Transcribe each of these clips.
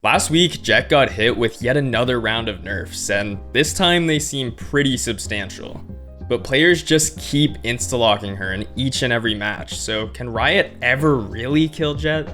Last week, Jett got hit with yet another round of nerfs, and this time they seem pretty substantial. But players just keep insta-locking her in each and every match, so can Riot ever really kill Jett?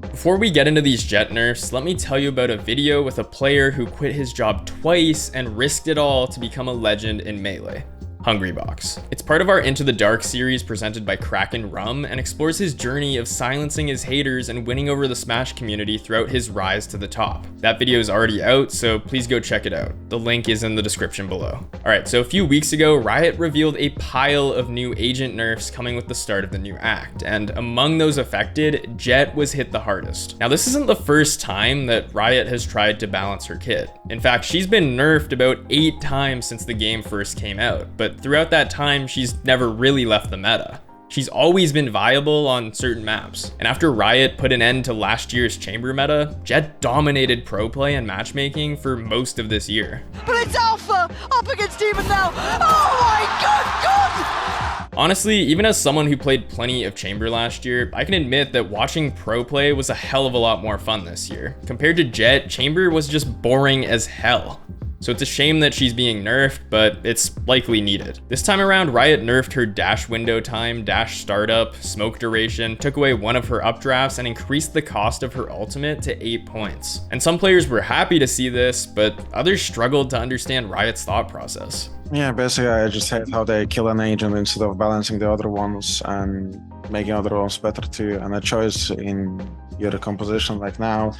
Before we get into these Jett nerfs, let me tell you about a video with a player who quit his job twice and risked it all to become a legend in Melee. Hungrybox. It's part of our Into the Dark series presented by Kraken Rum and explores his journey of silencing his haters and winning over the Smash community throughout his rise to the top. That video is already out, so please go check it out. The link is in the description below. Alright, so a few weeks ago, Riot revealed a pile of new agent nerfs coming with the start of the new act, and among those affected, Jett was hit the hardest. Now, this isn't the first time that Riot has tried to balance her kit. In fact, she's been nerfed about 8 times since the game first came out, but throughout that time, she's never really left the meta. She's always been viable on certain maps. And after Riot put an end to last year's chamber meta, Jett dominated pro play and matchmaking for most of this year. But it's Alpha up against Demon now. Oh my god! Honestly, even as someone who played plenty of chamber last year, I can admit that watching pro play was a hell of a lot more fun this year. Compared to Jett, chamber was just boring as hell. So it's a shame that she's being nerfed, but it's likely needed. This time around, Riot nerfed her dash window time, dash startup, smoke duration, took away one of her updrafts, and increased the cost of her ultimate to 8 points. And some players were happy to see this, but others struggled to understand Riot's thought process. Yeah, basically I just hate how they kill an agent instead of balancing the other ones and making other ones better too. And a choice in your composition like now,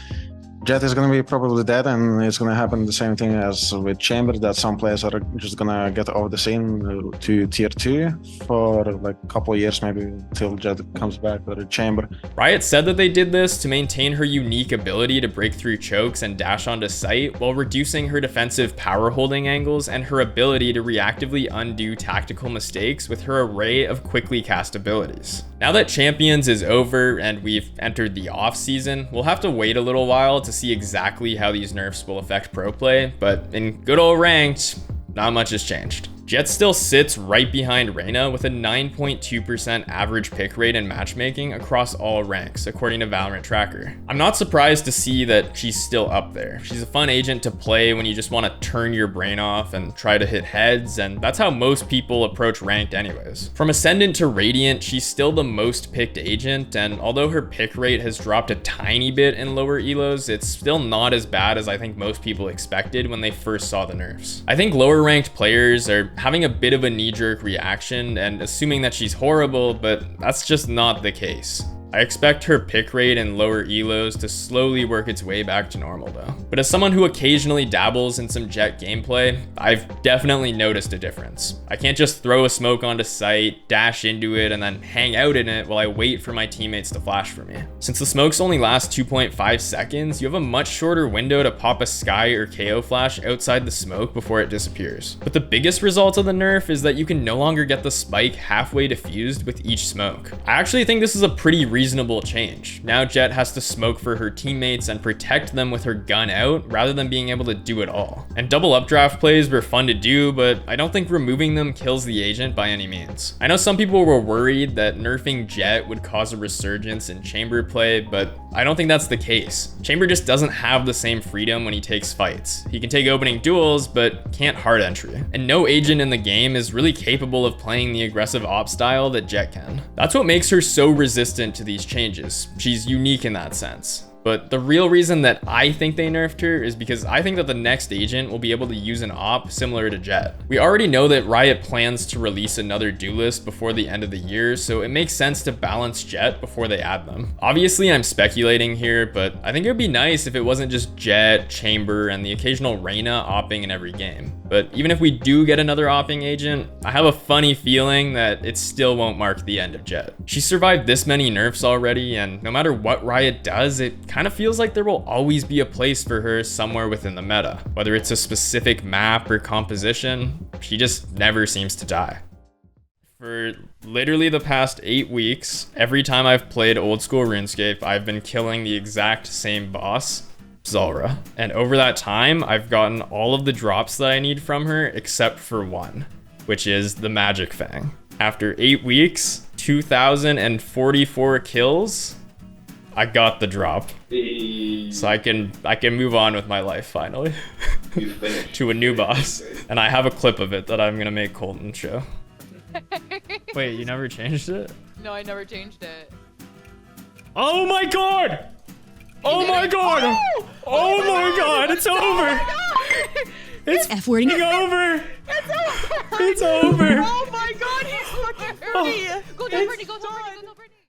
Jett is going to be probably dead, and it's going to happen the same thing as with Chamber, that some players are just going to get off the scene to tier 2 for like a couple of years, maybe till Jett comes back with a Chamber. Riot said that they did this to maintain her unique ability to break through chokes and dash onto site while reducing her defensive power holding angles and her ability to reactively undo tactical mistakes with her array of quickly cast abilities. Now that Champions is over and we've entered the off season, we'll have to wait a little while to see exactly how these nerfs will affect pro play, but in good old ranked, not much has changed. Jett still sits right behind Reyna with a 9.2% average pick rate in matchmaking across all ranks, according to Valorant Tracker. I'm not surprised to see that she's still up there. She's a fun agent to play when you just want to turn your brain off and try to hit heads, and that's how most people approach ranked anyways. From Ascendant to Radiant, she's still the most picked agent, and although her pick rate has dropped a tiny bit in lower elos, it's still not as bad as I think most people expected when they first saw the nerfs. I think lower ranked players are having a bit of a knee-jerk reaction and assuming that she's horrible, but that's just not the case. I expect her pick rate and lower elos to slowly work its way back to normal though. But as someone who occasionally dabbles in some Jett gameplay, I've definitely noticed a difference. I can't just throw a smoke onto site, dash into it, and then hang out in it while I wait for my teammates to flash for me. Since the smokes only last 2.5 seconds, you have a much shorter window to pop a Sky or KO flash outside the smoke before it disappears. But the biggest result of the nerf is that you can no longer get the spike halfway diffused with each smoke. I actually think this is a pretty reasonable change. Now Jett has to smoke for her teammates and protect them with her gun out rather than being able to do it all. And double updraft plays were fun to do, but I don't think removing them kills the agent by any means. I know some people were worried that nerfing Jett would cause a resurgence in chamber play, but I don't think that's the case. Chamber just doesn't have the same freedom when he takes fights. He can take opening duels, but can't hard entry. And no agent in the game is really capable of playing the aggressive op style that Jett can. That's what makes her so resistant to these changes. She's unique in that sense. But the real reason that I think they nerfed her is because I think that the next agent will be able to use an op similar to Jett. We already know that Riot plans to release another duelist before the end of the year, so it makes sense to balance Jett before they add them. Obviously, I'm speculating here, but I think it would be nice if it wasn't just Jett, Chamber, and the occasional Reyna opping in every game. But even if we do get another opping agent, I have a funny feeling that it still won't mark the end of Jett. She survived this many nerfs already, and no matter what Riot does, it kind of feels like there will always be a place for her somewhere within the meta. Whether it's a specific map or composition, she just never seems to die. For literally the past 8 weeks, every time I've played old school RuneScape, I've been killing the exact same boss, Zulrah. And over that time, I've gotten all of the drops that I need from her except for one, which is the Magic Fang. After 8 weeks, 2,044 kills, I got the drop. So I can move on with my life finally. To a new boss. And I have a clip of it that I'm gonna make Colten show. Wait, you never changed it? No, I never changed it. Oh my god! Oh my god! Oh my god, it's over! It's F-wording over! It's over! Oh my god, he's fucking hurting! Go top, Brittany, go top, Brittany, go top.